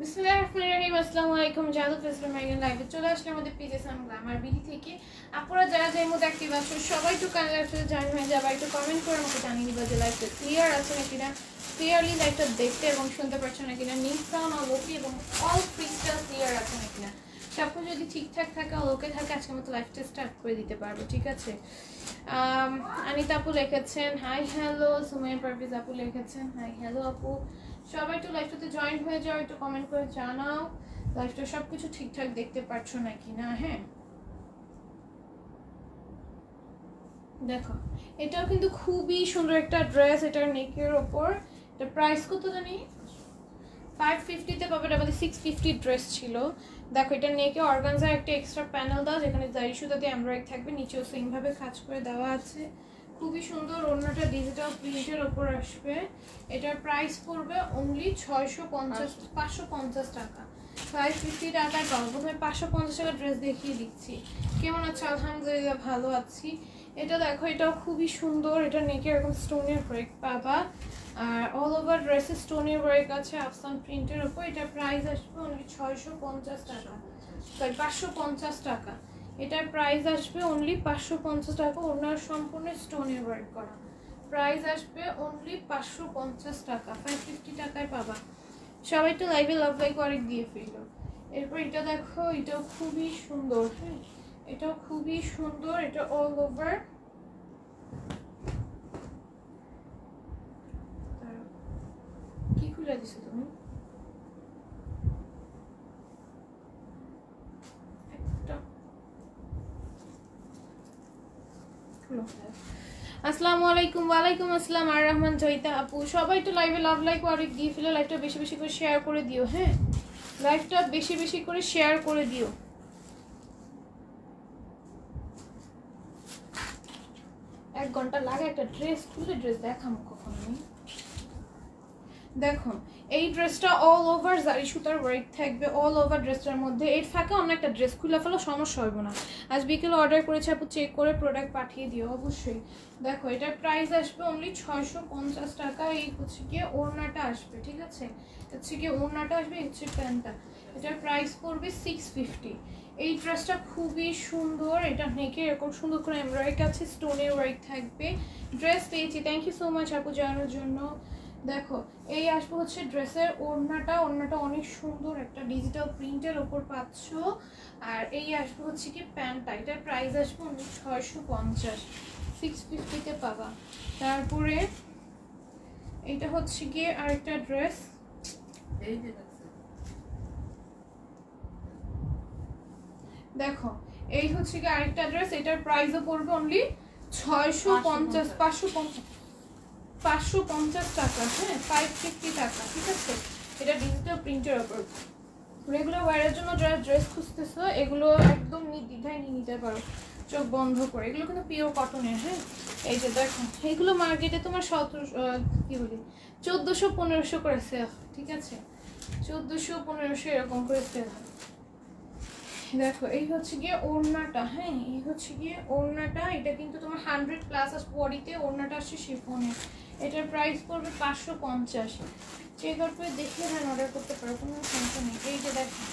বিসমিল্লাহিররহমানিররহিম। আসসালামু আলাইকুম। জাদু ফেসবুক ম্যাগাজিন লাইভে চলে আসলে আমাদের পেজে সাম গ্ল্যামার বিডি থেকে। আপনারা যারা যাই মধ্যে অ্যাক্টিভ আছো সবাই একটু কাইন্ডলি লাইভে জয়েন হয়ে যাবে, একটু কমেন্ট করে আমাকে জানিয়ে দিবা যে লাইভটা ক্লিয়ার আছে নাকি না, ক্লিয়ারলি লাইভটা দেখতে এবং শুনতে পাচ্ছ নাকি না, নিট সাউন্ড অল ওকে এবং অল ক্রিস্টাল ক্লিয়ার আছে নাকি না। সবকিছু যদি ঠিকঠাক থাকে অল ওকে থাকে আজকের মতো লাইভটা স্টার্ট করে দিতে পারবো, ঠিক আছে। আনিতা আপু লিখেছেন হাই হ্যালো, সুমাইয়া পারভেজ আপু লিখেছেন হাই হ্যালো আপু। সবাই একটু লাইভটাতে জয়েন হয়ে যাও, একটু কমেন্ট করে জানাও লাইভটা সবকিছু ঠিকঠাক দেখতে পাচ্ছ নাকি না। হ্যাঁ দেখো এটাও কিন্তু খুবই সুন্দর একটা ড্রেস, এটার নেকের ওপর। এটা প্রাইস কত জানি 550-তে পাবে, এটা আমাদের 650 ড্রেস ছিল। দেখো এটা নেকে অর্গানজার একটা এক্সট্রা প্যানেল দেওয়া, যেখানে জারি সুতাতে এমব্রয়ডারি থাকবে, নিচেও সেম ভাবে কাজ করে দেওয়া আছে। খুবই সুন্দর, ওড়নাটা ডিজিটাল প্রিন্টের ওপর আসবে। এটার প্রাইস পড়বে অনলি 550 টাকা। 550 টাকায় পাবো। প্রথমে 550 টাকা ড্রেস দেখিয়ে দিচ্ছি। কেমন আছে? আলহামদুলিল্লাহ ভালো আছি। এটা দেখো এটাও খুবই সুন্দর, এটা নেকে এরকম স্টোনের ওয়ার্ক পাবা, আর অল ওভার ড্রেসে স্টোনের ওয়ার্ক আছে আফসান প্রিন্টের উপর। এটা প্রাইস আসবে অনলি 650 টাকা, সরি 550 টাকা। এটার প্রাইস আসবে অনলি 550 টাকা। ওনার সম্পূর্ণ স্টোনের ওয়ার্ক করা। প্রাইস আসবে অনলি 550 টাকা। 550 টাকায় পাবা। সবাই তো লাইভে লাভ লাইক অনেক দিয়ে ফেললো। এরপর এটা দেখো, এটাও খুবই সুন্দর। হ্যাঁ এটাও খুবই সুন্দর, এটা অল ওভার। কি খুলে দিছো তুমি? আসসালামু আলাইকুম। ওয়ালাইকুম আসসালাম আর রহমান জয়িতা আপু। সবাই তো লাইভে লাভ লাইক অনেক দিয়ে ফেলো। লাইভটা বেশি বেশি করে শেয়ার করে দিও। হ্যাঁ লাইভটা বেশি বেশি করে শেয়ার করে দিও। 1 ঘন্টা লাগে একটা ড্রেস খুলে, ড্রেস দেখাবো কখন আমি। দেখো এই ড্রেসটা অল ওভার জারি সুতার ওয়ার্ক থাকবে অল ওভার ড্রেসটার মধ্যে। এর ফাঁকে অন্য একটা ড্রেস খুলে ফেলো, সমস্যা হবে না। আজ বিকেলে অর্ডার করেছে আপু, চেক করে প্রোডাক্ট পাঠিয়ে দিও অবশ্যই। দেখো এটার প্রাইস আসবে অনলি 650 টাকা। এই হচ্ছে গিয়ে ওড়নাটা আসবে, ঠিক আছে, হচ্ছে গিয়ে ওড়নাটা আসবে, হচ্ছে প্যান্টটা। এটার প্রাইস পড়বে 650। এই ড্রেসটা খুবই সুন্দর, এটা নেকে এরকম সুন্দর করে এমব্রয়ডারি আছে, স্টোনের ওয়ার্ক থাকবে। ড্রেস পেয়েছি, থ্যাংক ইউ সো মাচ আপু জানানোর জন্য। দেখো এই আসবে হচ্ছে ড্রেসের ওড়নাটা। ওড়নাটা অনেক সুন্দর, একটা ডিজিটাল প্রিন্টের ওপর পাচ্ছ। আর এই আসবে হচ্ছে কি প্যান্টটা। এটার প্রাইস আসবে 650, 650-তে পাবা। তারপরে এটা হচ্ছে গিয়ে আরেকটা ড্রেস, দেখো এই হচ্ছে গিয়ে আরেকটা ড্রেস। এটার প্রাইসও পড়বে অনলি 650, 550 টাকা। হ্যাঁ 550 টাকা, ঠিক আছে। এটা ডিজিটাল প্রিন্টের ওপর। রেগুলার ওয়ারের জন্য যারা ড্রেস খুঁজতেছো এগুলো একদম নির্দ্বিধায় নিয়ে নিতে পারো চোখ বন্ধ করে। এগুলো কিন্তু পিওর কটনের। হ্যাঁ এই যে দেখো এগুলো মার্কেটে তোমার 1400-1500 করে সেল, ঠিক আছে, 1400-1500 এরকম করে সেল হয়। দেখো এই হচ্ছে গিয়ে ওড়নাটা। হ্যাঁ এই হচ্ছে গিয়ে ওড়নাটা। এটা কিন্তু তোমার 100+ বডিতে ওড়নাটা আসছে শিফনের। এটার প্রাইস পড়বে 550। চেক আউট করে দেখে দেন অর্ডার করতে পারো, কোনো সমস্যা নেই। এই যে দেখো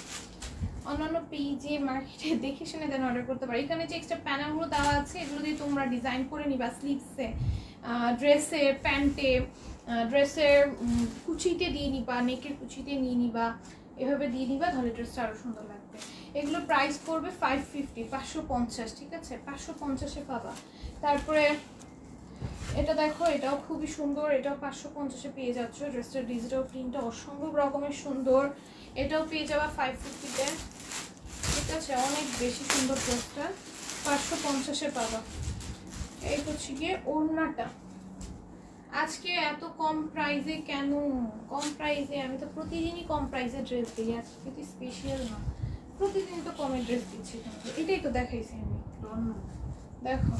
অন্যান্য পেজে মার্কেটে দেখে শুনে দেন অর্ডার করতে পারো। এখানে যে এক্সট্রা প্যানেলগুলো দেওয়া আছে এগুলো দিয়ে তোমরা ডিজাইন করে নিবা স্লিভসে, ড্রেসে, প্যান্টে, ড্রেসের কুচিতে দিয়ে নিবা, নেকের কুচিতে নিয়ে নিবা, এভাবে দিয়ে নিবা, তাহলে ড্রেসটা আরও সুন্দর লাগবে। এগুলো প্রাইস পড়বে 550, 550, ঠিক আছে, 550-এ পাবা। তারপরে এটা দেখো এটাও খুবই সুন্দর, এটাও 550-এ পেয়ে যাচ্ছ। ড্রেসটার ডিজিটাল প্রিন্টটা অসম্ভব রকমের সুন্দর, এটাও পেয়ে যাবা 550-তে, ঠিক আছে, অনেক বেশি সুন্দর ড্রেসটা। 550-এ পাবা। এই হচ্ছে গিয়ে ওড়নাটা। আজকে এত কম প্রাইসে কেন? কম প্রাইসে আমি তো প্রতিদিনই কম প্রাইসে ড্রেস দিই, আজকে কিন্তু স্পেশাল না, প্রতিদিন তো কমে ড্রেস দিচ্ছি। এটাই তো দেখাইছি আমি, দেখো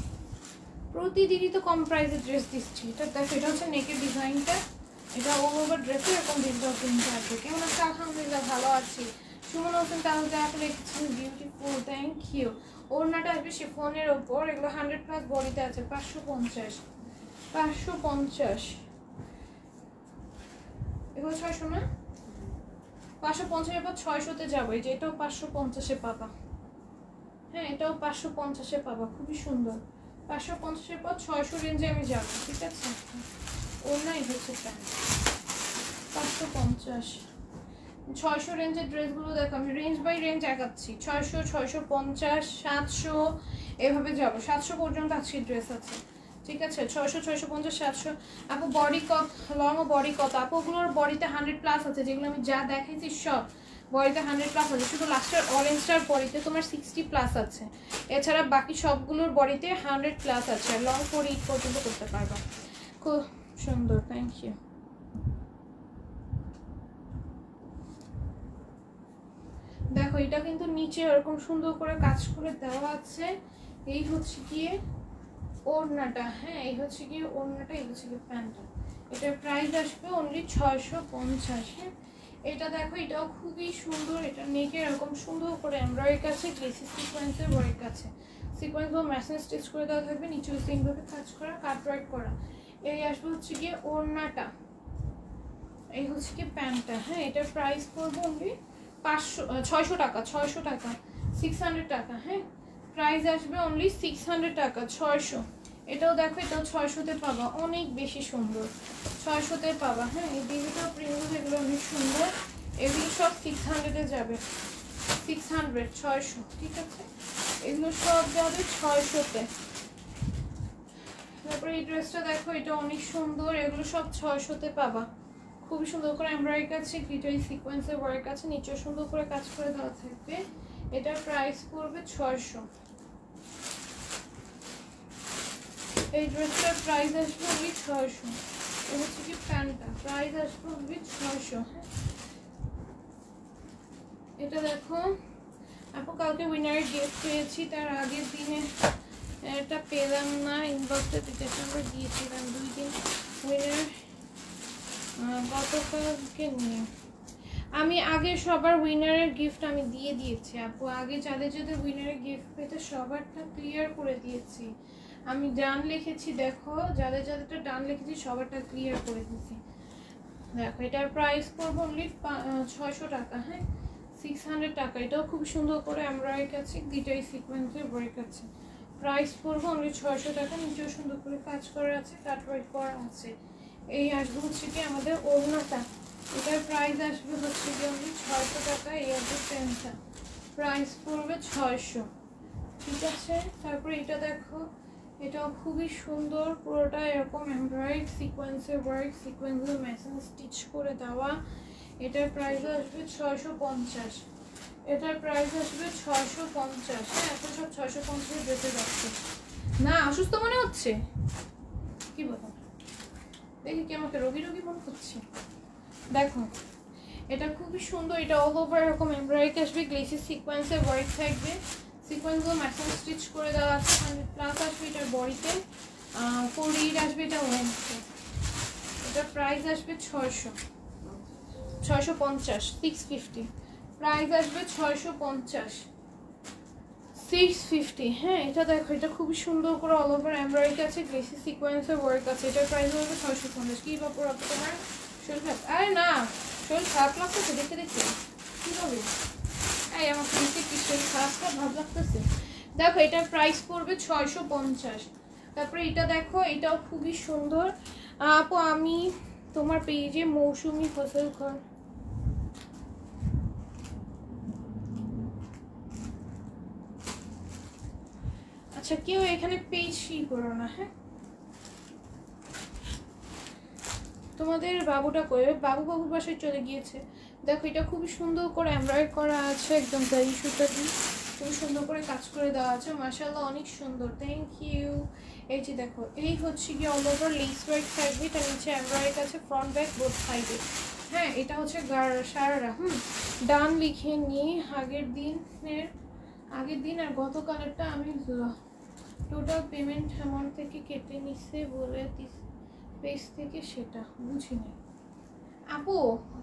প্রতিদিনই তো কম প্রাইসে ড্রেস দিচ্ছি। এটা দেখো এটা হচ্ছে নেকের ডিজাইনটা, এটা অল ওভার ড্রেসে এরকম ডিজিটাল প্রিন্ট আসবে। কেমন আছে? আলহামদুলিল্লাহ ভালো আছি। সুমন হোসেন তাহলে আপনি লিখেছেন বিউটিফুল, থ্যাংক ইউ। ওড়নাটা আসবে শিফনের ওপর, এগুলো 100+ বডিতে আছে। 550, 550, এগুলো 600 না? 550 পর 600-তে যাবো। এই যে এটাও 550-এ পাবা। হ্যাঁ এটাও 550-এ পাবা, খুবই সুন্দর। 550-এর পর 600 রেঞ্জে আমি যাবো, ঠিক আছে। ওনাই হচ্ছে প্যান্ট 550। 600 রেঞ্জের ড্রেসগুলো দেখো, আমি রেঞ্জ বাই রেঞ্জ আগাচ্ছি। 600, 650, 700 এভাবে যাবো। 700 পর্যন্ত আজকে ড্রেস আছে, ঠিক আছে। 600, 650, 700। আপু বডি কত, লং ও বডি কত? আপু ওগুলোর বডিতে 100+ আছে, যেগুলো আমি যা দেখাইছি সব বডিতে 100+ আছে। শুধু লাস্টের অরেঞ্জটার বডিতে তোমার 60+ আছে। এছাড়া বাকি সবগুলোর বডিতে 100+ আছে। লং 48 পর্যন্ত করতে পারবা। খুব সুন্দর, থ্যাংক ইউ। দেখো এটা কিন্তু নিচে এরকম সুন্দর করে কাজ করে দেওয়া আছে। এই হচ্ছে গিয়ে ওড়নাটা, হ্যাঁ এই হচ্ছে গিয়ে ওড়নাটা, এই হচ্ছে গিয়ে প্যান্টটা। এটার প্রাইস আসবে অনলি 650। হ্যাঁ এটা দেখো, এটাও খুবই সুন্দর। এটা নেকে এরকম সুন্দর করে এমব্রয়ডারি কাছে, গ্লেসি সিকোয়েন্সের ওয়ার্ক আছে। সিকোয়েন্স বা মেশিন স্টিচ করে দেওয়া থাকবে, নিচে সিংভাবে কাজ করা, কাট ওয়ার্ক করা। এই আসবে হচ্ছে গিয়ে ওড়নাটা, এই হচ্ছে গিয়ে প্যান্টটা। হ্যাঁ এটার প্রাইস পড়বে অনলি 600 টাকা, 600 টাকা, 600 টাকা। হ্যাঁ প্রাইস আসবে অনলি 600 টাকা, 600। এটাও দেখো, এটাও 600-তে পাবা, অনেক বেশি সুন্দর। 600-তে পাবা। হ্যাঁ এই ডিজিটাল প্রিন্টগুলো এগুলো অনেক সুন্দর। এগুলো সব 600-এ যাবে। 600, 600, ঠিক আছে। এগুলো সব যাবে 600-তে। তারপরে এই ড্রেসটা দেখো, এটা অনেক সুন্দর। এগুলো সব 600-তে পাবা। খুবই সুন্দর করে এমব্রয়ডারি আছে, গ্লিটারি সিকোয়েন্সের ওয়ার্ক আছে, নিচে সুন্দর করে কাজ করে দেওয়া থাকবে। এটার প্রাইস পড়বে 600। এই ড্রেসটার প্রাইস আসবে ওই 600। এটা হচ্ছে কি প্যান্টটা, প্রাইস আসবে ওই 600। এটা দেখো আপু, কালকে উইনারের গিফট পেয়েছি, তার আগের দিনে এটা পেলাম না। ইনবক্সে যেটা আমরা দিয়েছিলাম 2 দিন উইনার গতকালকে নিয়ে, আমি আগে সবার উইনারের গিফট আমি দিয়ে দিয়েছি আপু। আগে যাদের যাদের উইনারের গিফট পেতে সবারটা ক্লিয়ার করে দিয়েছি। আমি ডান লিখেছি, দেখো যাদের যাদেরটা ডান লিখেছি সবারটা ক্লিয়ার করে দিয়েছি। দেখো এটার প্রাইস পড়বে অনলি 600 টাকা। হ্যাঁ 600 টাকা। এটাও খুব সুন্দর করে এমব্রয়ডারি আছে, গ্লিটারি সিকোয়েন্সের ওয়ার্ক আছে। প্রাইস পড়বে অনলি 600 টাকা। নিচেও সুন্দর করে কাজ করা আছে, কাট ওয়ার্ক করা আছে। এই আসবে হচ্ছে কি আমাদের ওড়নাটা, এটার প্রাইস আসবে হচ্ছে কি অনলি 600 টাকা। এই আসবে প্যান্টটা, প্রাইস পড়বে 600, ঠিক আছে। তারপরে এটা দেখো, এটাও খুবই সুন্দর, পুরোটা এরকম এমব্রয়ডারি সিকোয়েন্সের ওয়ার্ক, সিকোয়েন্সগুলো মেশিন স্টিচ করে দেওয়া। এটার প্রাইস আসবে 650। এটার প্রাইস আসবে 650। হ্যাঁ এখন সব 650 ড্রেসে যাচ্ছে না। অসুস্থ মনে হচ্ছে কি বলো, দেখি কি আমাকে রোগী রোগী মনে হচ্ছে। দেখো এটা খুবই সুন্দর। এটা অল ওভার এরকম এমব্রয়ডারি আসবে, গ্লেসি সিকোয়েন্সের ওয়ার্ক থাকবে। সিকোয়েন্সগুলো মেশিন স্টিচ করে দেওয়া আছে। 100+ আসবে এটার বডিতে, 48 আসবে এটা ওয়েন্সে। এটার প্রাইস আসবে 650, 650। প্রাইস আসবে 650, 650। হ্যাঁ এটা দেখো, এটা খুবই সুন্দর করে অল ওভার এমব্রয়ডারি আছে, গ্লেসি সিকোয়েন্সের ওয়ার্ক আছে। এটার প্রাইস হবে 650। কি ব্যাপার আপু তোমার শরীর খারাপ? আরে না, শরীর খারাপ লাগতেছে দেখে দেখে কি হবে? এই আমার ফ্রেন্ডকে কি শরীর খারাপ ভাব লাগতেছে? দেখো এটার প্রাইস পড়বে 650। তারপরে এটা দেখো, এটাও খুবই সুন্দর আপু। আমি তোমার পেজে মৌসুমি ফসল ঘর, আচ্ছা কেউ এখানে পেজ ই করো না। হ্যাঁ তোমাদের বাবুটা কই? বাবুর বাসায় চলে গিয়েছে। দেখো এটা খুবই সুন্দর করে এমব্রয়ডারি করা আছে, একদম জারি সুতা দিয়ে খুব সুন্দর করে কাজ করে দেওয়া আছে। মাশাআল্লাহ অনেক সুন্দর, থ্যাংক ইউ। এই যে দেখো, এই হচ্ছে কি অল ওভার লেস ওয়ার্ক থাকবে, এটা নিচে এমব্রয়ডারি আছে, ফ্রন্ট ব্যাক বোথ সাইডে। হ্যাঁ এটা হচ্ছে সারারা। ডান লিখে নিয়ে আগের দিন আর গতকালেরটা আমি টোটাল পেমেন্ট অ্যামাউন্ট থেকে কেটে নিচ্ছে বলে পেজ থেকে, সেটা বুঝি নাই আপু।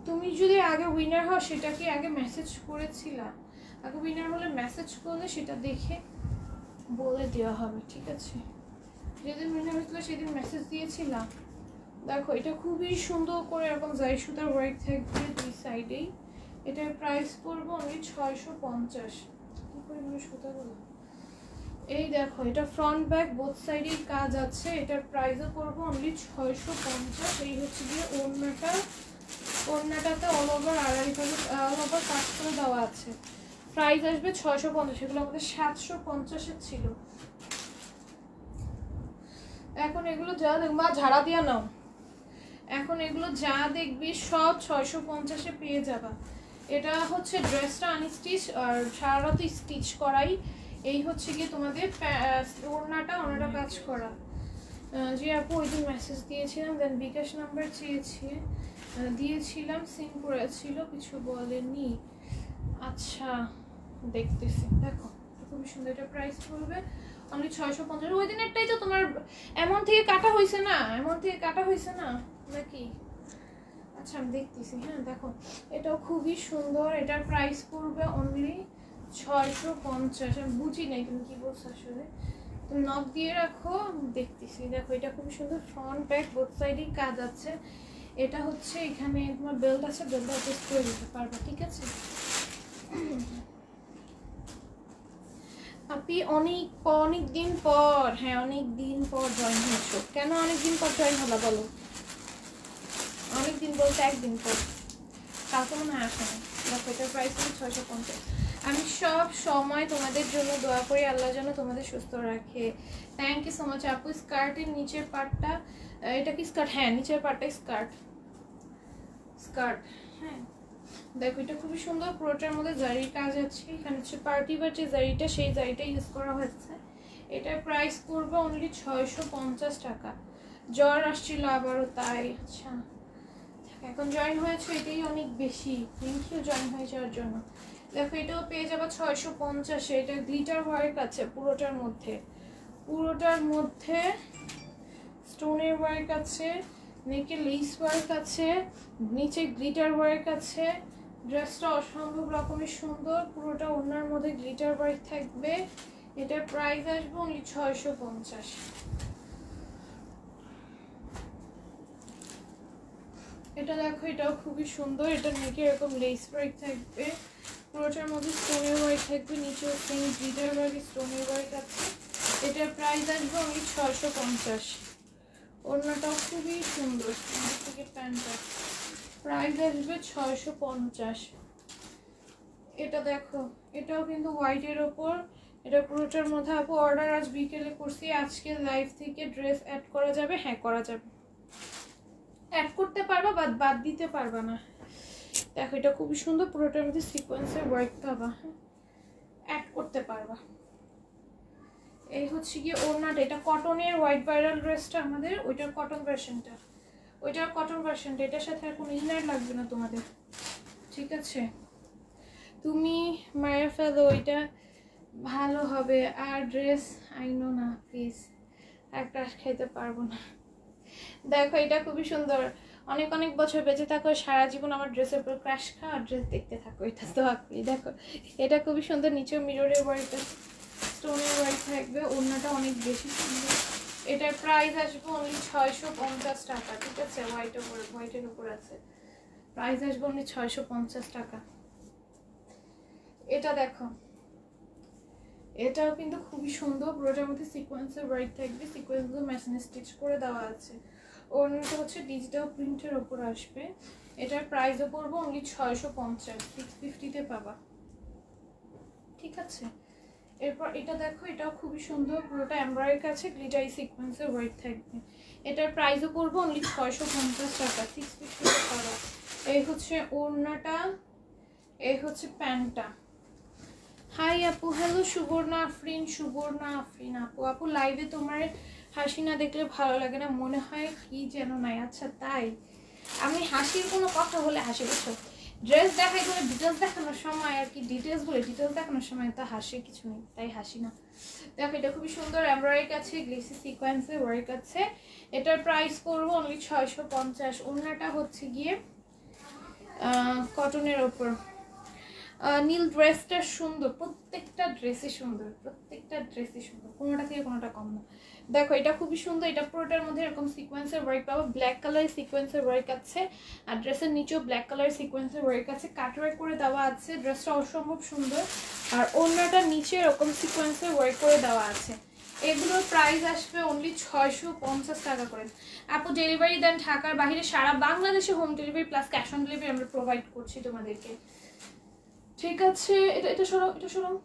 তুমি যদি আগে উইনার হও সেটা কি আগে মেসেজ করেছিলা? আগে উইনার হলে মেসেজ করলে সেটা দেখে বলে দেওয়া হবে, ঠিক আছে। যেদিন উইনার হয়েছিল সেদিন মেসেজ দিয়েছিলাম। দেখো এটা খুবই সুন্দর করে এরকম জারি সুতার ওয়ার্ক থাকবে দুই সাইডেই, এটার প্রাইস পড়বে অনলি 650। কি পরিমাণে সুতাগুলো, এই দেখো এটা ফ্রন্ট ব্যাক বোথ সাইডেই কাজ আছে। এটার প্রাইসও পড়বে অনলি 650। এই হচ্ছে গিয়ে ওড়নাটা, ওড়নাটাতে অল ওভার আড়াইভাবে অল ওভার কাজ করে দেওয়া আছে। প্রাইস আসবে 650, এগুলো আমাদের 750-এর ছিল। এখন এগুলো যা দেখবা ঝাড়া দিয়া নাও, এখন এগুলো যা দেখবি সব 650-এ পেয়ে যাবা। এটা হচ্ছে ড্রেসটা আনস্টিচ আর সারাটা তো স্টিচ করাই। এই হচ্ছে গিয়ে তোমাদের ওড়নাটা ওনাটা কাজ করা। যে আপু ওই দিন মেসেজ দিয়েছিলাম, দেন বিকাশ নাম্বার চেয়েছি, দিয়েছিলাম, সিম করেছিল, কিছু বলেনি। আচ্ছা দেখতেছি, দেখো খুবই সুন্দর। এটা প্রাইস পড়বে অনলি 650। ওই দিনেরটাই তো তোমার এমন থেকে কাটা হয়েছে না, এমন থেকে কাটা হয়েছে না নাকি? আচ্ছা আমি দেখতেছি। হ্যাঁ দেখো এটাও খুবই সুন্দর। এটার প্রাইস পড়বে অনলি 650। আমি বুঝি নাই তুমি কি বলছো আসলে, তুমি নক দিয়ে রাখো, দেখতেছি। দেখো এটা খুবই সুন্দর, ফ্রন্ট ব্যাক বোথ সাইডেই কাজ আছে। এটা হচ্ছে এখানে তোমার বেল্ট আছে, বেল্ট অ্যাডজাস্ট করে দিতে পারবা, ঠিক আছে? আপনি অনেক দিন পর, হ্যাঁ অনেক দিন পর জয়েন হয়েছো। কেন অনেক দিন পর জয়েন হলো বলো? অনেক দিন বলতে একদিন পর, কালকে মনে হয় আসে না। দেখো এটার প্রাইস হলো 650। আমি সব সময় তোমাদের জন্য দোয়া করি আল্লাহ যেন তোমাদের সুস্থ রাখে। থ্যাংক ইউ সো মাচ আপু। স্কার্টের নিচের পার্টটা, এটা কি স্কার্ট? হ্যাঁ নিচের পার্টটা স্কার্ট, স্কার্ট। হ্যাঁ দেখো এটা খুবই সুন্দর, পুরোটার মধ্যে জারির কাজ আছে। এখানে হচ্ছে পার্টি ওয়্যার যে জারিটা, সেই জারিটা ইউজ করা হয়েছে। এটার প্রাইস পড়বে অনলি 650 টাকা। জ্বর আসছিল আবারও তাই? আচ্ছা এখন জয়েন হয়েছে, এটাই অনেক বেশি। থ্যাংক ইউ জয়েন হয়ে যাওয়ার জন্য। দেখো এটাও পেয়ে যাবে 650। এটা গ্লিটার ওয়ার্ক আছে পুরোটার মধ্যে, পুরোটার মধ্যে স্টোনের ওয়ার্ক আছে, নেকে লেস ওয়ার্ক আছে, নিচে গ্লিটার ওয়ার্ক আছে। ড্রেসটা অসম্ভব রকমের সুন্দর, পুরোটা ওড়নার মধ্যে গ্লিটার ওয়ার্ক থাকবে। এটার প্রাইস আসবে অনলি 650। এটা দেখো এটাও খুবই সুন্দর। এটা নেকে এরকম লেস ওয়ার্ক থাকবে, পুরোটার মধ্যে স্টোনের ওয়ার্ক থাকবে, নিচেও সেম গ্লিটার ওয়ার্ক স্টোনের ওয়ার্ক আছে। এটার প্রাইস আসবে অনলি 650। ওড়নাটাও খুবই সুন্দর, থেকে প্যান্টটা প্রাইস আসবে 650। এটা দেখো এটাও কিন্তু হোয়াইটের ওপর, এটা পুরোটার মধ্যে আপু অর্ডার আজ বিকেলে করছি। আজকে লাইভ থেকে ড্রেস অ্যাড করা যাবে? হ্যাঁ করা যাবে, অ্যাড করতে পারবা বাদ দিতে পারবা না। দেখো এটা খুবই সুন্দর, পুরোটার মধ্যে সিকোয়েন্সের ওয়ার্ক পাবা, অ্যাড করতে পারবা। এই হচ্ছে গিয়ে ওড়নাটা, এটা কটনের হোয়াইট ভাইরাল ড্রেসটা আমাদের, ওইটার কটন ভার্সনটা, ওইটার কটন ভার্সনটা। এটার সাথে আর কোনো ইনার লাগবে না তোমাদের, ঠিক আছে? তুমি মায়ের ফেলো, ওইটা ভালো হবে। আর ড্রেস আইনো না প্লিজ, একটা খাইতে পারবো না। দেখো এটা খুবই সুন্দর, অনেক অনেক বছর বেঁচে থাকো, সারা জীবন আমার ড্রেসের উপর ক্র্যাশ খাও আর ড্রেস দেখতে থাকো, এটা তো আপনি দেখো এটা খুবই সুন্দর। নিচেও মিররের ওয়ার্ক, স্টোনের ওয়ার্ক থাকবে, ওড়নাটা অনেক বেশি সুন্দর। এটার প্রাইস আসবে অনলি 650 টাকা, ঠিক আছে? হোয়াইটের উপর আছে, প্রাইস আসবে অনলি 650 টাকা। এটা দেখো এটাও কিন্তু খুবই সুন্দর, পুরোটার মধ্যে সিকোয়েন্সের ওয়ার্ক থাকবে, সিকোয়েন্সগুলো মেশিনে স্টিচ করে দেওয়া আছে। ওড়নাটা হচ্ছে ডিজিটাল প্রিন্টের ওপর আসবে। এটার প্রাইসও পড়বে অনলি 650, 650-তে পাবা, ঠিক আছে? এরপর এটা দেখো এটাও খুবই সুন্দর, পুরোটা এমব্রয়ডারি কাছে গ্লিটারি সিকোয়েন্সের ওয়ার্ক থাকবে। এটার প্রাইসও পড়বে অনলি 650 টাকা, 650-তে পাবা। এই হচ্ছে ওড়নাটা, এই হচ্ছে প্যান্টটা। হাই আপু, হ্যালো সুবর্ণা আফরিন, সুবর্ণা আফরিন আপু। আপু লাইভে তোমার হাসি না দেখলে ভালো লাগে না, মনে হয় কি যেন নাই। আচ্ছা তাই? আমি হাসির কোনো কথা হলে হাসি, বুঝছো? ড্রেস দেখাই করে ডিটেলস দেখানোর সময় আর কি, ডিটেলস দেখানোর সময় তো হাসি কিছু নেই, তাই হাসি না। দেখো এটা খুবই সুন্দর, এমব্রয়ডারি আছে, গ্লেসি সিকোয়েন্সের ওয়ার্ক আছে। এটার প্রাইস করবো অনলি 650। ওড়নাটা হচ্ছে গিয়ে কটনের ওপর, নীল ড্রেসটা সুন্দর, প্রত্যেকটা ড্রেসই সুন্দর, প্রত্যেকটা ড্রেসই সুন্দর, কোনোটা থেকে কোনোটা কম না। দেখো এটা খুবই সুন্দর, এটা পুরোটার মধ্যে এরকম সিকোয়েন্সের ওয়ার্ক পাবো, ব্ল্যাক কালারের সিকোয়েন্সের ওয়ার্ক আছে, আর ড্রেসের নিচেও ব্ল্যাক কালারের সিকোয়েন্সের ওয়ার্ক আছে, কাটওয়ার্ক করে দেওয়া আছে। ড্রেসটা অসম্ভব সুন্দর, আর ওড়নাটার নিচে এরকম সিকোয়েন্সের ওয়ার্ক করে দেওয়া আছে। এগুলোর প্রাইস আসবে অনলি 650 টাকা করে। আপু ডেলিভারি দেন ঢাকার বাইরে, সারা বাংলাদেশে home delivery plus cash on delivery আমরা প্রোভাইড করছি তোমাদেরকে, ঠিক আছে। এটা সরাও, এটা সরাও।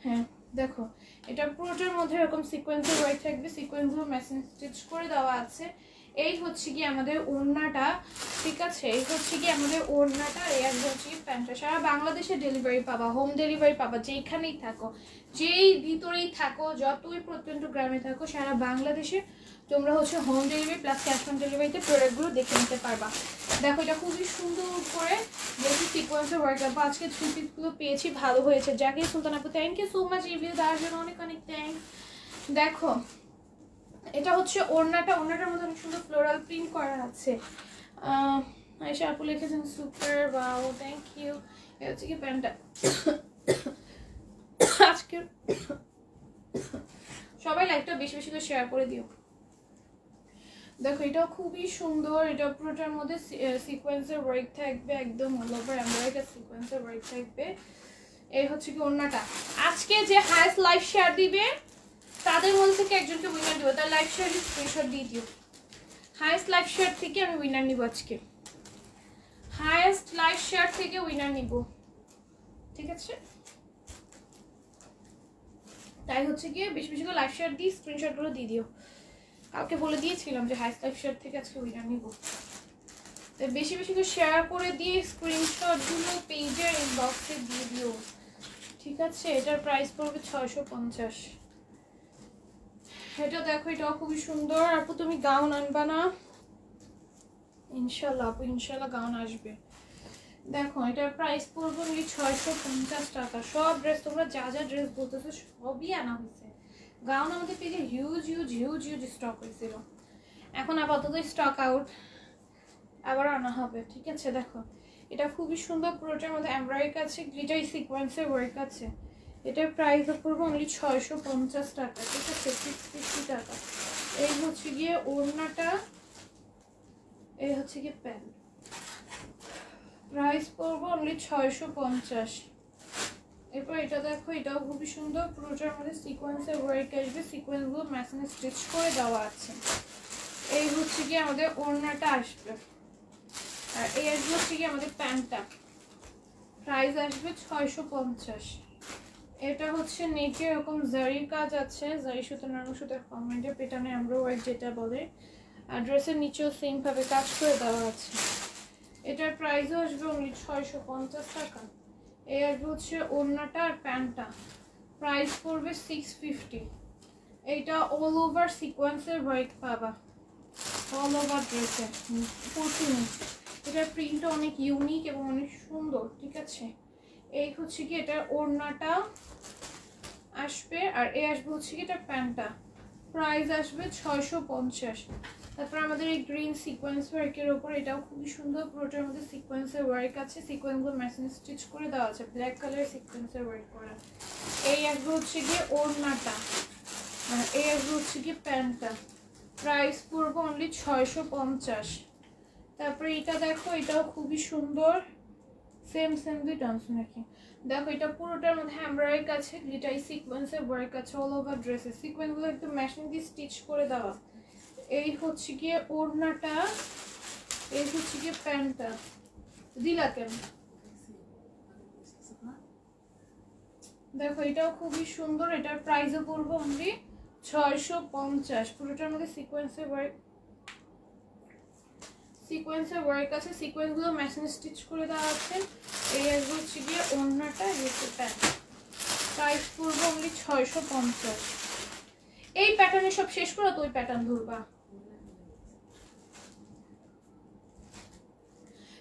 হ্যাঁ দেখো এটা পুরোটার মধ্যে এরকম সিকোয়েন্সের ওয়ার্ক থাকবে, সিকোয়েন্সগুলো মেশিন স্টিচ করে দেওয়া আছে। এই হচ্ছে কি আমাদের ওড়নাটা, ঠিক আছে, এই হচ্ছে কি আমাদের ওড়নাটা, এই হচ্ছে কি প্যান্টটা। সারা বাংলাদেশে ডেলিভারি পাবা, হোম ডেলিভারি পাবা, যেইখানেই থাকো, যেই ভিতরেই থাকো, যতই প্রত্যন্ত গ্রামে থাকো, সারা বাংলাদেশে তোমরা হচ্ছে home delivery plus cash on ডেলিভারিতে প্রোডাক্টগুলো দেখে নিতে পারবা। দেখো এটা খুবই সুন্দর করে যেহেতু সিকোয়েন্সের ওয়ার্ক আপু, আজকে থ্রি পিসগুলো পেয়েছি, ভালো হয়েছে। জাকির সুলতান আপু thank you so much review দেওয়ার জন্য, অনেক অনেক থ্যাংকস। দেখো এটা হচ্ছে ওড়নাটা, ওড়নাটার মধ্যে অনেক সুন্দর ফ্লোরাল প্রিন্ট করা আছে। আয়েশা আপু লিখেছেন সুপার, ওয়াও থ্যাংক ইউ। এটা হচ্ছে কি প্যান্টটা। আজকে সবাই লাইকটা বেশি বেশি করে শেয়ার করে দিও। দেখো এটাও খুবই সুন্দর, এটা পুরোটার মধ্যে সিকোয়েন্সের ওয়ার্ক থাকবে, একদম অল ওভার এমব্রয়ডারি সিকোয়েন্সের ওয়ার্ক থাকবে। এই হচ্ছে কি ওড়নাটা। আজকে যে হাইয়েস্ট লাইভ শেয়ার দিবে তাদের মধ্যে থেকে একজনকে উইনার দিব, তার লাইভ শেয়ার স্ক্রিনশট দিয়ে দিও। হাইয়েস্ট লাইভ শেয়ার থেকে আমি উইনার নিব আজকে, হাইয়েস্ট লাইভ শেয়ার থেকে উইনার নিব, ঠিক আছে। তাই হচ্ছে গিয়ে বেশি বেশি করে লাইভ শেয়ার দিয়ে স্ক্রিনশটগুলো দিয়ে দিও। কালকে বলে দিয়েছিলাম যে হাইয়েস্ট লাইভ শেয়ার থেকে আজকে উইনার নিব, তাই বেশি বেশি করে শেয়ার করে দিয়ে স্ক্রিনশটগুলো পেজের ইনবক্সে দিয়ে দিও, ঠিক আছে। এটার প্রাইস পড়বে 650। এটা দেখো এটাও খুবই সুন্দর। আপু তুমি গাউন আনবা না? ইনশাল্লাহ আপু, ইনশাল্লাহ গাউন আসবে। দেখো এটার প্রাইস পড়বে 650 টাকা। সব ড্রেস তোমরা যা যা ড্রেস বলতেছো সবই আনা হয়েছে। গাউন আমাদের পেজে huge huge huge huge stock হয়েছিল, এখন আপাতত স্টক আউট, আবার আনা হবে, ঠিক আছে। দেখো এটা খুবই সুন্দর, পুরোটার মধ্যে এমব্রয়ডারি আছে, গ্লিটার সিকোয়েন্সের ওয়ার্ক আছে। এটার প্রাইস পড়বে অনলি 650 টাকা, ঠিক আছে, 650 টাকা। এই হচ্ছে গিয়ে ওড়নাটা, এই হচ্ছে গিয়ে প্যান্ট, প্রাইস পড়বে অনলি 650। এরপর এটা দেখো এটাও খুবই সুন্দর, পুরোটার মধ্যে সিকোয়েন্সের ওয়ার্ক আসবে, সিকোয়েন্সগুলো মেশিনে স্টিচ করে দেওয়া আছে। এই হচ্ছে গিয়ে আমাদের ওড়নাটা আসবে, আর এই আসবে হচ্ছে গিয়ে আমাদের প্যান্টটা, প্রাইস আসবে 650। এটা হচ্ছে নেকে এরকম জারির কাজ আছে, জারি সুতো নরম সুতোর কমেন্টে পেটানো এমব্রয়ডারি যেটা বলে, আর ড্রেসের নিচেও সেম ভাবে কাজ করে দেওয়া আছে। এটার প্রাইসও আসবে অনলি 650 টাকা। এই আসবে হচ্ছে ওড়নাটা আর প্যান্টটা, প্রাইস পড়বে 650। এইটা অল ওভার সিকোয়েন্সের ওয়ার্ক পাবা, অল ওভার ড্রেসে প্রচুর। এটার প্রিন্টটা অনেক ইউনিক এবং অনেক সুন্দর, ঠিক আছে। এই হচ্ছে কি এটার ওড়নাটা আসবে, আর এই আসবে হচ্ছে কি এটার প্যান্টটা, প্রাইস আসবে 650। তারপর আমাদের এই গ্রিন সিকোয়েন্স ওয়ার্কের ওপর, এটাও খুবই সুন্দর, পুরোটার মধ্যে সিকোয়েন্সের ওয়ার্ক আছে, সিকোয়েন্সগুলো মেশিন স্টিচ করে দেওয়া আছে, ব্ল্যাক কালারের সিকোয়েন্সের ওয়ার্ক করা। এই আসবে হচ্ছে গিয়ে ওড়নাটা, আর এই আসবে হচ্ছে গিয়ে প্যান্টটা, প্রাইস পড়বে অনলি 650। তারপরে এটা দেখো এটাও খুবই সুন্দর, সেম সেম দুইটা আনছো নাকি? দেখো এটা পুরোটার মধ্যে এমব্রয়ডারি আছে, গ্লিটার সিকোয়েন্সের ওয়ার্ক আছে, অল ওভার ড্রেসে সিকোয়েন্সগুলো একদম মেশিন দিয়ে স্টিচ করে দেওয়া। এই হচ্ছে গিয়ে ওড়নাটা, এই হচ্ছে গিয়ে প্যান্টটা। দিলা কেন? দেখো এটাও খুবই সুন্দর, এটার প্রাইসও পড়বে অনলি 650। পুরোটার মধ্যে সিকোয়েন্সের ওয়ার্ক, সিকোয়েন্সের ওয়ার্ক আছে, সিকোয়েন্সগুলো মেশিন স্টিচ করে দেওয়া আছে। এই আসবে হচ্ছে গিয়ে ওড়নাটা, এই হচ্ছে প্যান্ট, প্রাইস পড়বে অনলি 650। এই প্যাটার্নে সব শেষ করো তো ওই প্যাটার্ন ধরবা।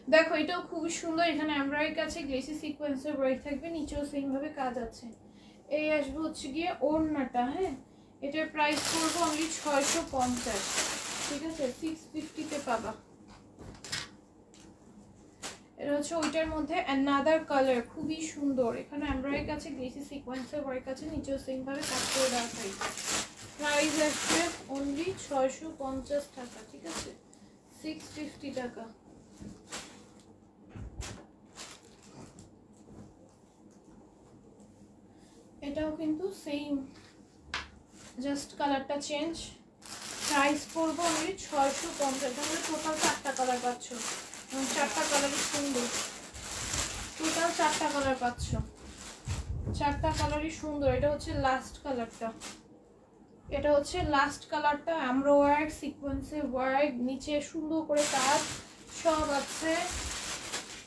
দেখো এটাও খুবই সুন্দর, এখানে এমব্রয়ডারি আছে, গ্লেসি সিকোয়েন্সের ওয়ার্ক থাকবে, নিচেও সেম ভাবে কাজ আছে। এই আসবে হচ্ছে গিয়ে ওড়নাটা, হ্যাঁ এটার প্রাইস পড়বে অনলি 650, ঠিক আছে, 650 তে পাবা। এটা হচ্ছে ওইটার মধ্যে অ্যানাদার কালার, খুবই সুন্দর। এখানে এমব্রয়ডারি কাছে গ্লেসি সিকোয়েন্সের ওয়ার্ক আছে, নিচেও সেম ভাবে কাজ করে দেওয়া থাকবে। প্রাইস আসবে অনলি 650 টাকা, ঠিক আছে, 650 টাকা। এটাও কিন্তু সেম, জাস্ট কালারটা চেঞ্জ। প্রাইস পড়বো অনলি 650। তাহলে টোটাল 4টা কালার পাচ্ছ, এবং 4টা কালারই সুন্দর। টোটাল 4টা কালার পাচ্ছ, 4টা কালারই সুন্দর। এটা হচ্ছে লাস্ট কালারটা, এটা হচ্ছে লাস্ট কালারটা। আমরা ওয়ার্ক সিকোয়েন্সে ওয়ার্ক, নিচে সুন্দর করে কাজ সব আছে।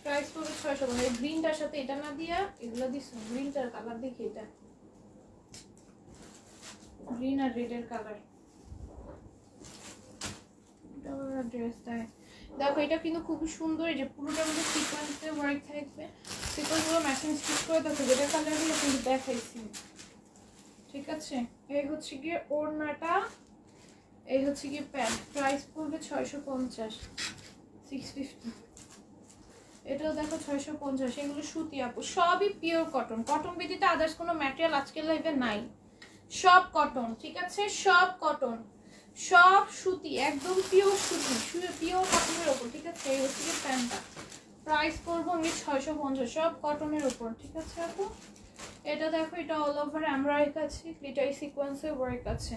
প্রাইস পড়বে 650। এই গ্রিনটার সাথে এটা না দিয়া এগুলো দিস, গ্রিনটার কালার দেখি, এটা গ্রিন আর রেড এর কালার, এটা ড্রেস দেয়। দেখো এটা কিন্তু খুবই সুন্দর। এই যে পুরোটার মধ্যে সিকোয়েন্সে ওয়ার্ক থাকবে, সিকোয়েন্সগুলো ম্যাচিং স্টিচ করে দেখো, যেটা কালারগুলো কিন্তু দেখাইছি, ঠিক আছে। এই হচ্ছে গিয়ে ওড়নাটা, এই হচ্ছে গিয়ে প্যান্ট। প্রাইস পড়বে 650, 650। এটাও দেখো 650। এগুলো সুতি আপু, সবই পিওর কটন। কটন ব্যতীত আদার্স কোনো ম্যাটেরিয়াল আজকের লাইভে নাই, সব কটন, ঠিক আছে, সব কটন, সব সুতি, একদম পিওর সুতি, পিওর কটনের ওপর, ঠিক আছে। এই হচ্ছে গিয়ে প্যান্টটা। প্রাইস পড়বো আমি 650, সব কটনের ওপর, ঠিক আছে আপু। এটা দেখো, এটা অল ওভার এমব্রয়ডারি আছে, গ্লিটারি সিকোয়েন্সের ওয়ার্ক আছে।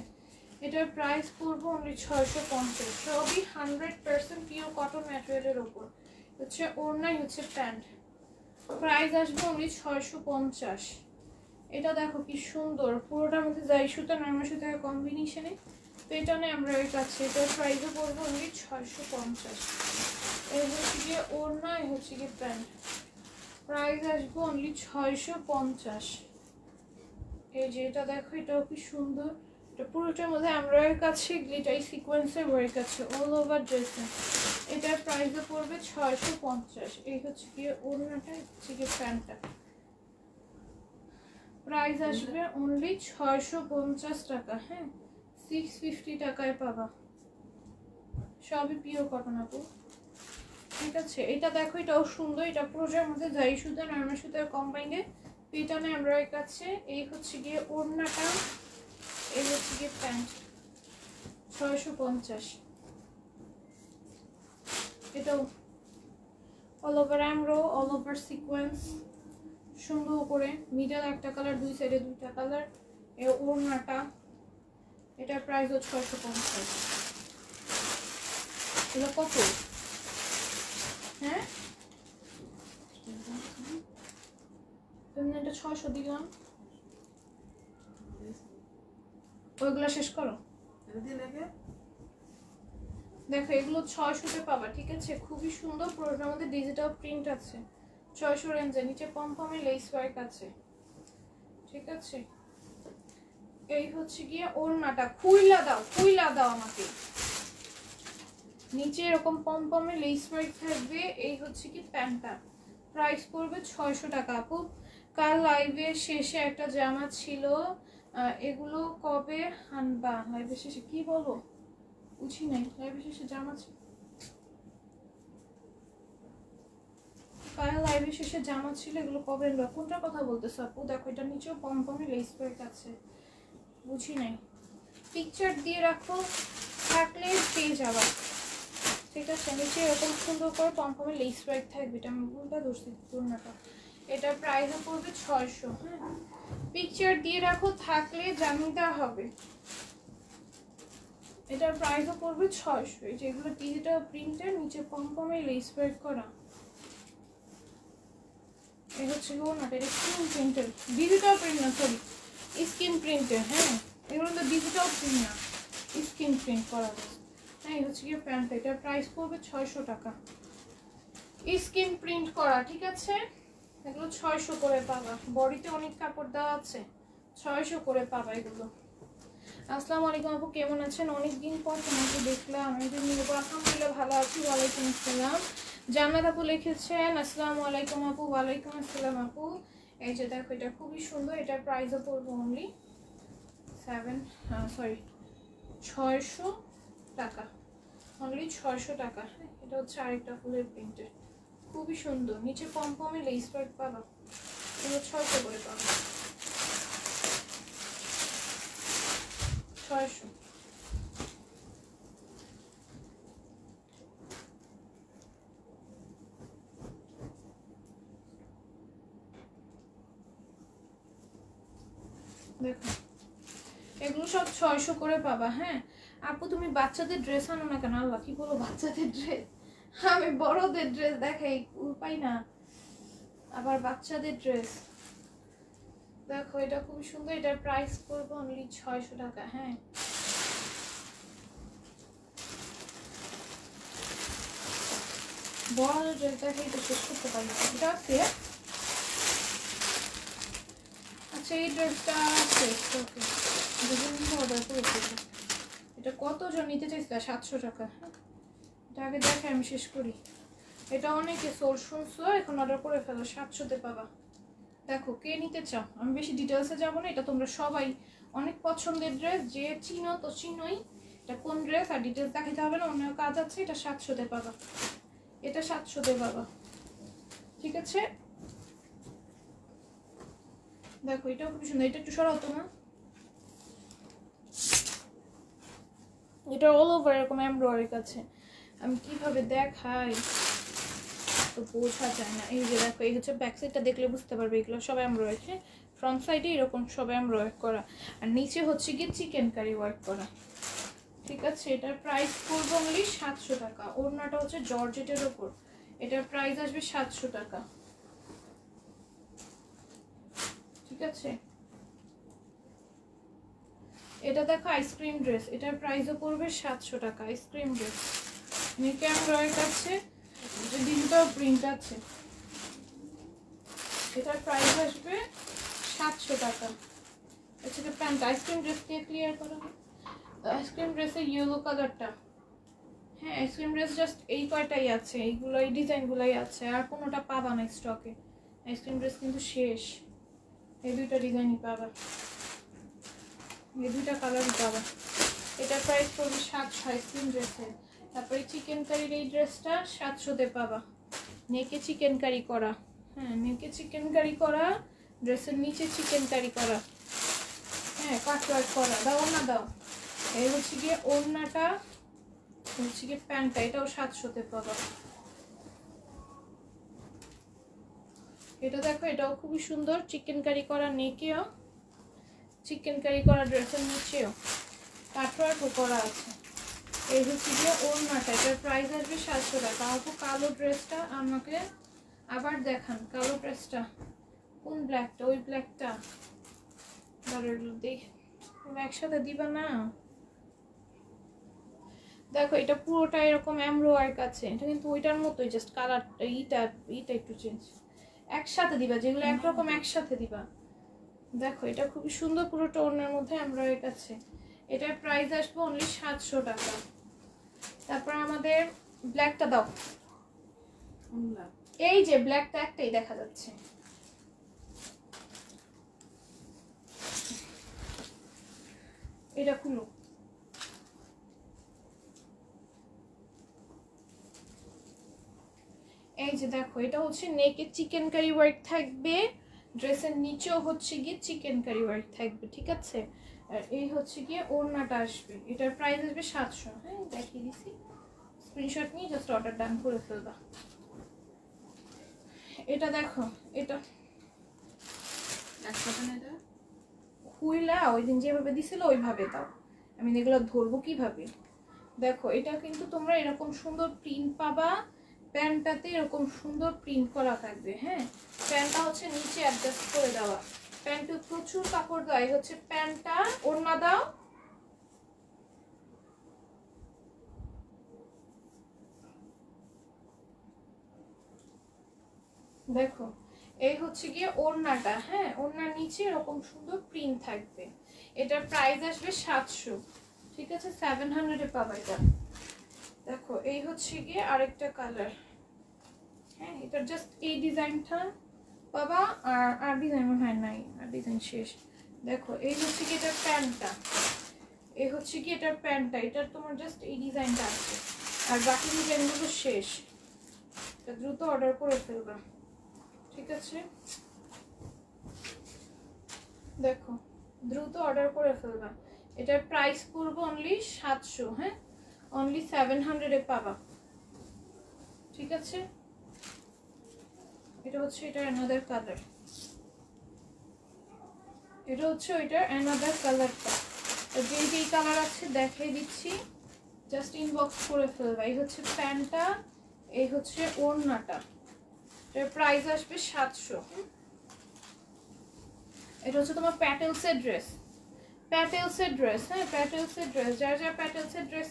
এটার প্রাইস পড়বো অনলি 650, সবই 100% পিওর কটন ম্যাটেরিয়ালের ওপর। হচ্ছে ওড়নাই হচ্ছে প্যান্ট। প্রাইস আসবে অনলি 650। এটা দেখো কি সুন্দর, পুরোটার মধ্যে যাই সুতা নরমাল সুতার কম্বিনেশনে পেটানে এমব্রয়ডারি আছে। এটার প্রাইসও পড়বো অনলি 650। এই হচ্ছে গিয়ে ওড়না, এই হচ্ছে গিয়ে প্যান্ট। প্রাইস আসবে অনলি 650। এই যে এটা দেখো, এটাও কি সুন্দর। এটা পুরোটার মধ্যে এমব্রয়ডারি কাছে গ্লিটারি সিকোয়েন্সের ওয়ার্ক আছে অল ওভার ড্রেসে। এটার প্রাইসও পড়বে 650। এই হচ্ছে গিয়ে ওড়নাটা, হচ্ছে গিয়ে প্যান্টটা। প্রাইস আসবে অনলি 650 টাকা, হ্যাঁ, 650 টাকায় পাবা। সবই পিওর কটন আপু, ঠিক আছে। এটা দেখো, এটাও সুন্দর। এটা পুরোটার মধ্যে জারি সুতা নরমাল সুতার কম্বাইন্ডে পেটানে এমব্রয়ডারি আছে। এই হচ্ছে গিয়ে ওড়নাটা, এই হচ্ছে গিয়ে প্যান্ট। 650। এটাও all over এমব্রো, all over sequence, সুন্দর করে মিডল একটা কালার, দুই সাইডে দুইটা কালার। এই ওড়নাটা, এটার প্রাইসও 650। এগুলো কত, হ্যাঁ তুমি এটা 600 দিলাম, ওইগুলো শেষ করো। দেখো এগুলো 600-তে পাবা, ঠিক আছে, খুবই সুন্দর। পুরোটার মধ্যে ডিজিটাল প্রিন্ট আছে, 600 রেঞ্জে। নিচে পমপমে লেস ওয়ার্ক আছে, ঠিক আছে। এই হচ্ছে গিয়ে ওড়নাটা, খুইলা দাও, খুইলা দাও আমাকে। নিচে এরকম পমপমে লেস ওয়ার্ক থাকবে। এই হচ্ছে কি প্যান্টটা। প্রাইস পড়বে 600 টাকা আপু। কাল লাইভের শেষে একটা জামা ছিল, এগুলো কবে আনবা? লাইভের শেষে কি বলো, বুঝি নাই। লাইভের শেষে জামা ছিল, কাল লাইভের শেষে জামা ছিল, এগুলো কবে আনবা? কোনটার কথা বলতেছো আপু? দেখো এটা নিচেও পমপমে লেস ওয়ার্ক আছে, বুঝি নাই। পিকচার দিয়ে রাখো, থাকলে পেয়ে যাবা, ঠিক আছে। নিচে এরকম সুন্দর করে পমপমে লেস ওয়ার্ক থাকবে। এটা আমি ভুলটা ধরছি, তুলনাটা। এটার প্রাইসও পড়বে 600, হ্যাঁ। পিকচার দিয়ে রাখো, থাকলে জানিয়ে দেওয়া হবে। এটার প্রাইসও পড়বে 600। এই যেগুলো ডিজিটাল প্রিন্টের, নিচে পমপমে লেস ওয়ার্ক করা। এই হচ্ছে ওড়নাটা, এটা স্ক্রিন প্রিন্টের, ডিজিটাল প্রিন্ট না, সরি স্ক্রিন প্রিন্টের, হ্যাঁ। এগুলো তো ডিজিটাল প্রিন্ট না, স্ক্রিন প্রিন্ট করা যায়। হ্যাঁ, এই হচ্ছে গিয়ে প্যান্ট। এটার প্রাইস পড়বে 600 টাকা, স্ক্রিন প্রিন্ট করা, ঠিক আছে। এগুলো 600 করে পাবা। বডিতে অনেক কাপড় দেওয়া আছে, 600 করে পাবা এগুলো। আসসালামু আলাইকুম আপু, কেমন আছেন? অনেকদিন পর তোমাকে দেখলাম। আলহামদুলিল্লাহ ভালো আছি। ওয়ালাইকুম আসসালাম। জান্নাত আপু লিখেছেন আসসালামু আলাইকুম আপু। ওয়ালাইকুম আসসালাম আপু। এই যে দেখো, এটা খুবই সুন্দর। এটার প্রাইসও পড়বে অনলি 600 টাকা, অনলি 600 টাকা। এটা হচ্ছে আরেকটা ফুলের প্রিন্টের, খুবই সুন্দর, নিচে পমপমে লেস ওয়ার্ক পাবা, এগুলো 600 করে পাবা, 600। দেখো এগুলো সব 600 করে পাবা। হ্যাঁ আপু তুমি বাচ্চাদের ড্রেস আনো না কেন? আল্লাহ কি বলো, বাচ্চাদের ড্রেস, আমি বড়দের ড্রেস দেখাই পাই না, আবার বাচ্চাদের ড্রেস। দেখো এটা খুব সুন্দর, এটার প্রাইস পড়বে অনলি 600 টাকা। হ্যাঁ বড়দের ড্রেস দেখাই তো শেষ করতে পারি না। এটা আছে, আচ্ছা এই ড্রেসটা আছে ওকে, অর্ডার করেছি। এটা কতজন নিতে চাইছে? 700 টাকা। এটা আগে দেখে আমি শেষ করি। এটা অনেকে সোল শুনছো, এখন অর্ডার করে ফেলো, 700-তে পাবা। দেখো কে নিতে চাও, আমি বেশি ডিটেলসে যাব না, এটা তোমরা সবাই অনেক পছন্দের ড্রেস, যে চিনো তো চিনোই এটা কোন ড্রেস, আর ডিটেলস দেখাতে হবে না, অন্য কাজ আছে। এটা 700-তে পাবা, এটা 700-তে পাবা, ঠিক আছে। দেখো এটাও খুব সুন্দর, এটা একটু সরাও তো না, এটা অল ওভার এরকম এমব্রয়ডারি আছে। আমি কিভাবে দেখাই তো বোঝা যায় না। এই যে দেখো এই হচ্ছে ব্যাক সাইডটা, দেখলে বুঝতে পারবে এগুলো সব এমব্রয়ডারি। ফ্রন্ট সাইডে এরকম সব এমব্রয়ডারি করা, আর নিচে হচ্ছে গিয়ে চিকেন কারি ওয়ার্ক করা, ঠিক আছে। এটার প্রাইস পড়বে অনলি 700 টাকা। ওড়নাটা হচ্ছে জর্জেটের উপর, এটার প্রাইস আসবে 700 টাকা, ঠিক আছে। এটা দেখো আইসক্রিম ড্রেস, এটার প্রাইসও পড়বে 700 টাকা। আইসক্রিম ড্রেস নিচে এমব্রয়ডারি আছে, ডিজিটাল প্রিন্ট আছে, এটার প্রাইস আসবে 700 টাকা। আচ্ছা প্যান্ট আইসক্রিম ড্রেস দিয়ে ক্লিয়ার করা, আইসক্রিম ড্রেসের ইয়েলো কালারটা। হ্যাঁ আইসক্রিম ড্রেস জাস্ট এই কয়টাই আছে, এইগুলো এই ডিজাইনগুলোই আছে, আর কোনোটা পাবা না স্টকে। আইসক্রিম ড্রেস কিন্তু শেষ, এই দুইটা ডিজাইনই পাবা, এই দুইটা কালারই পাবা। এটার প্রাইস পড়বে 700 আইসক্রিম ড্রেসের। তারপরে চিকেন কারির এই ড্রেসটা 700-তে পাবা, নেকে চিকেন কারি করা। হ্যাঁ নেকে চিকেন কারি করা, ড্রেসের নিচে চিকেন কারি করা, হ্যাঁ কাটওয়ার্ক করা। দাও না দাও, এই হচ্ছে গিয়ে ওড়নাটা, হচ্ছে গিয়ে প্যান্টটা, এটাও 700-তে পাবা। এটা দেখো এটাও খুবই সুন্দর, চিকেন কারি করা নেকেও, চিকেন কারি করা ড্রেসের নিচেও কাটওয়ার্কও করা আছে। এই হচ্ছে গিয়ে ওড়নাটা, এটার প্রাইস আসবে 700 টাকা। আপু কালো ড্রেসটা আমাকে আবার দেখান, কালো ড্রেসটা কোন ব্ল্যাকটা? ওই ব্ল্যাকটা দেখ, একসাথে দিবা না। দেখো এটা পুরোটা এরকম এমব্রয়ডারি আছে, এটা কিন্তু ওইটার মতোই, জাস্ট কালার এইটা একটু চেঞ্জ। একসাথে দিবা, যেগুলো একরকম একসাথে দিবা। দেখো এটা খুবই সুন্দর, পুরোটা ওড়নার মধ্যে এমব্রয়ডারি আছে। এটার প্রাইস আসবে অনলি 700 টাকা। তারপর আমাদের ব্ল্যাকটা দাও, এই যে ব্ল্যাকটা একটাই দেখা যাচ্ছে, এটা খুলো। এই যে দেখো এটা হচ্ছে নেকে চিকেন কারি ওয়ার্ক থাকবে, ড্রেসের নিচেও হচ্ছে গিয়ে চিকেন কারি ওয়ার্ক থাকবে, ঠিক আছে। আর এই হচ্ছে গিয়ে ওড়নাটা আসবে, এটার প্রাইস আসবে 700। হ্যাঁ দেখিয়ে দিছি, স্ক্রিনশট নিয়ে জাস্ট অর্ডার ডান করে ফেলবা। এটা দেখো, এটা হুইলা ওই দিন যেভাবে দিছিল ওইভাবে দাও, আমি এগুলো ধরবো কিভাবে। দেখো এটা কিন্তু তোমরা এরকম সুন্দর প্রিন্ট পাবা, প্যান্টটাতে এরকম সুন্দর প্রিন্ট করা থাকবে। হ্যাঁ প্যান্টটা হচ্ছে নিচে অ্যাডজাস্ট করে দেওয়া, প্যান্টে প্রচুর কাপড় দেওয়া। এই হচ্ছে প্যান্টটা, ওড়না দাও, দেখো এই হচ্ছে গিয়ে ওড়নাটা। হ্যাঁ ওড়নার নিচে এরকম সুন্দর প্রিন্ট থাকবে, এটার প্রাইস আসবে 700, ঠিক আছে। 700-এ পাবা এটা। দেখো এই হচ্ছে গিয়ে আরেকটা কালার, হ্যাঁ এটা জাস্ট এই ডিজাইনটা পাবা, আর ডিজাইন মনে হয় নাই, আর ডিজাইন শেষ। দেখো এই হচ্ছে কি এটার প্যান্টটা, এই হচ্ছে কি এটার প্যান্টটা, এটার তোমার জাস্ট এই ডিজাইনটা আছে, আর বাকি ডিজাইনগুলো শেষ। ড্রেসটা, দ্রুত অর্ডার করে ফেলবা, ঠিক আছে? দেখো দ্রুত অর্ডার করে ফেলবা। এটার প্রাইস পড়বে অনলি 700, হ্যাঁ অনলি 700 এ পাবা, ঠিক আছে? এটা হচ্ছে এটার অ্যানাদার কালার, এটা হচ্ছে ওইটার অ্যানাদার কালারটা। যেই যেই কালার আছে দেখাই দিচ্ছি, জাস্ট ইনবক্স করে ফেলবা। এই হচ্ছে প্যান্টটা, এই হচ্ছে ওড়নাটা, এটার প্রাইস আসবে 700। এটা হচ্ছে তোমার প্যাটেলসের ড্রেস, প্যাটেলসের ড্রেস, হ্যাঁ প্যাটেলসের ড্রেস। যার যার প্যাটেলসের ড্রেস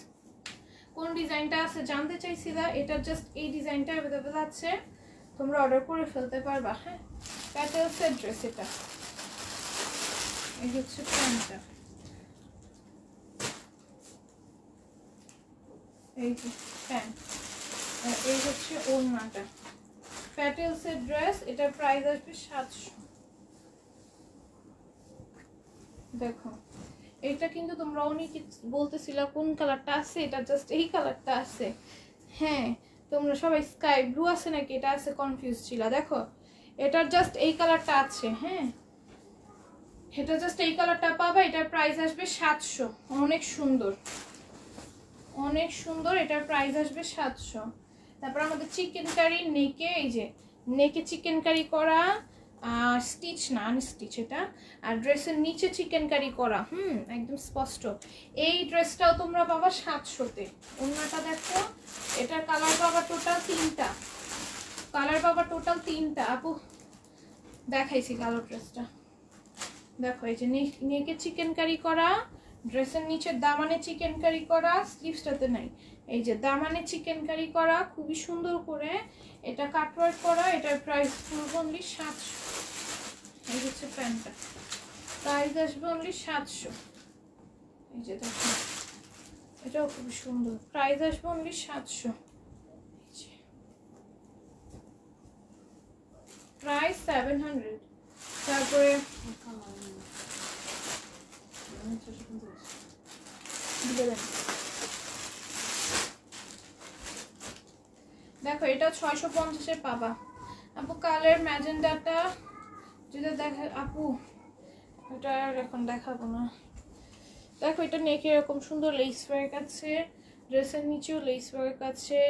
কোন ডিজাইনটা আছে জানতে চাইছিলা, এটা জাস্ট এই ডিজাইনটা অ্যাভেলেবেল আছে, তোমরা অর্ডার করে ফেলতে পারবা। হ্যাঁ প্যাটেলসের ড্রেস এটা। এই হচ্ছে প্যান্টটা, এই যে প্যান্ট, এই হচ্ছে ওড়নাটা। প্যাটেলসের ড্রেস, এটার প্রাইস আসবে 700। দেখো এটা কিন্তু তোমরা অনেকে বলতেছিলা কোন কালারটা আছে, এটা জাস্ট এই কালারটা আছে। হ্যাঁ তোমরা সবাই স্কাই ব্লু আছে নাকি এটা আছে কনফিউজ ছিল। দেখো এটার জাস্ট এই কালারটা আছে, হ্যাঁ এটা জাস্ট এই কালারটা পাবা, এটার প্রাইস আসবে 700। অনেক সুন্দর, অনেক সুন্দর, এটার প্রাইস আসবে 700। তারপর আমাদের চিকেন কারি নেকে, এই যে নেকে চিকেন কারি করা, স্টিচ না আনস্টিচ এটা, আর ড্রেসের নিচে চিকেন কারি করা, একদম স্পষ্ট। এই ড্রেসটাও তোমরা পাবা 700-তে। ওড়নাটা দেখো, এটার কালার পাবা টোটাল 3টা, কালার পাবা টোটাল 3টা। আপু দেখাইছি কালো ড্রেসটা, দেখো এই যে নেকে চিকেন কারি করা, ড্রেসের নিচে দামানে চিকেন কারি করা, স্লিভসটাতে নাই, এই যে দামানে চিকেন কারি করা, খুবই সুন্দর করে এটা কাটওয়ার্ক করা। এটার প্রাইস পড়বে অনলি 700। এই হচ্ছে প্যান্টটা, প্রাইস আসবে অনলি 700। এই যে দেখো এটাও খুবই সুন্দর, প্রাইস আসবে অনলি 700। প্রাইস 700। তারপরে দেখো এটা 650-এ পাবা। আপু কালার ম্যাজেন্ডাটা যেটা দেখা, আপু এটা এখন দেখাবো না। দেখো এটা নেকে এরকম সুন্দর লেস ওয়ার্ক আছে, ড্রেসের নিচেও লেস ওয়ার্ক আছে,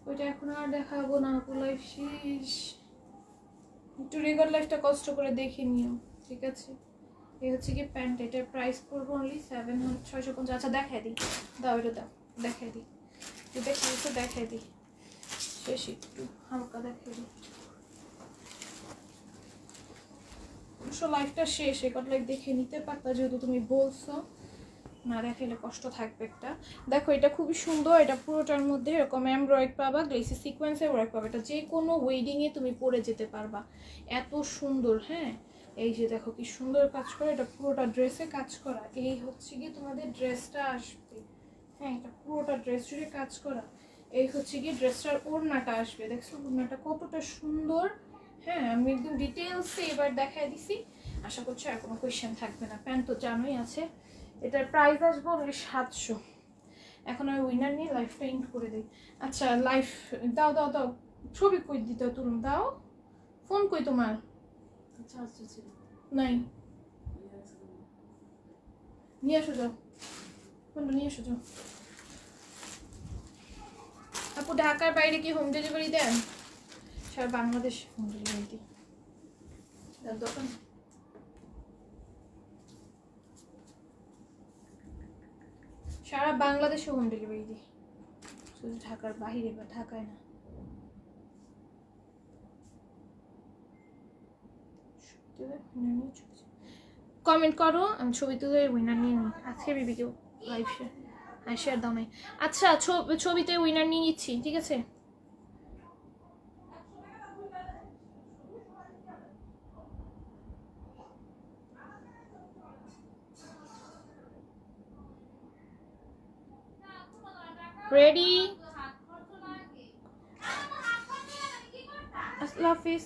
ওইটা এখন আর দেখাবো না। আপু লাইফ শেষ, একটু রেগুলার লাইফটা কষ্ট করে দেখে নিও, ঠিক আছে? এই হচ্ছে কি প্যান্ট, এটার প্রাইস পড়বে অনলি 650। আচ্ছা দেখাই দিই, দাও এটা দাও, দেখাই দিই, এটা কি দেখাই দিই, শেষ একটু হালকা দেখাই দিই। অবশ্য লাইফটা শেষ, রেকর্ড লাইফ দেখে নিতে পারতা, যেহেতু তুমি বলছো, না দেখাইলে কষ্ট থাকবে একটা। দেখো এটা খুবই সুন্দর, এটা পুরোটার মধ্যে এরকম এমব্রয়েড পাবা, গ্লেসি সিকোয়েন্সের ওয়ার্ক পাবা, এটা যে কোনো ওয়েডিংয়ে তুমি পরে যেতে পারবা, এত সুন্দর। হ্যাঁ এই যে দেখো কি সুন্দর কাজ করা, এটা পুরোটা ড্রেসে কাজ করা। এই হচ্ছে কি তোমাদের ড্রেসটা আসবে, হ্যাঁ এটা পুরোটা ড্রেস জুড়ে কাজ করা। এই হচ্ছে কি ড্রেসটার ওড়নাটা আসবে, দেখছো ওড়নাটা কতটা সুন্দর। হ্যাঁ আমি একদম ডিটেলসে এবার দেখাই দিছি, আশা করছি আর কোনো কোয়েশ্চেন থাকবে না। প্যান্ট তো জানোই আছে, এটার প্রাইস আসবে অনলি 700। এখন আমি উইনার নিয়ে লাইফটা এন্ড করে দিই। আচ্ছা লাইফ দাও দাও দাও, ছবি কই দিতে তুলুন, দাও ফোন কই তোমার? নাই, নিয়ে আসো যাও, ফোনটা নিয়ে আসো যাও। আপু ঢাকার বাইরে কি হোম ডেলিভারি দেন? সারা বাংলাদেশ হোম ডেলিভারি দিই, দোকান সারা বাংলাদেশে হোম ডেলিভারি দিই, শুধু ঢাকার বাইরে বা ঢাকায় না। কমেন্ট করো, আমি ছবি তুলে উইনার নিয়ে নিই আজকে। বিবিকেও লাইভ শেয়ার দাও নাই। আচ্ছা ছবিতে উইনার নিয়ে নিচ্ছি, ঠিক আছে? রেডি, আল্লাহ হাফিজ।